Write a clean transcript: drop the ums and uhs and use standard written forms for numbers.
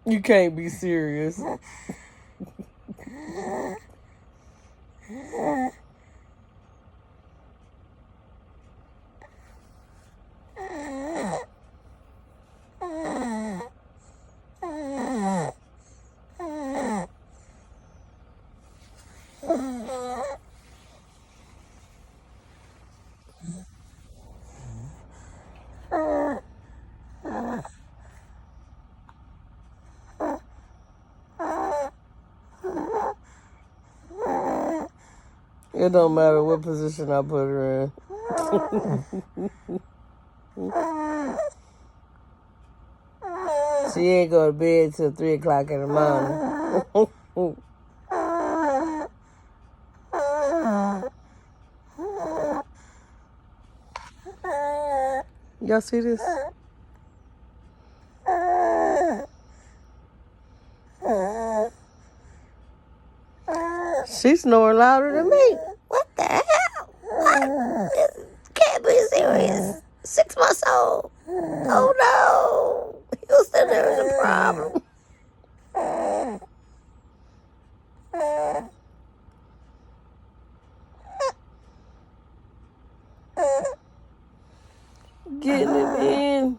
You can't be serious. It don't matter what position I put her in. She ain't go to bed till 3 o'clock in the morning. Y'all see this? She's snoring louder than me. What the hell? What? This can't be serious. 6 months old. Oh no. Houston, there is a problem. Getting it in.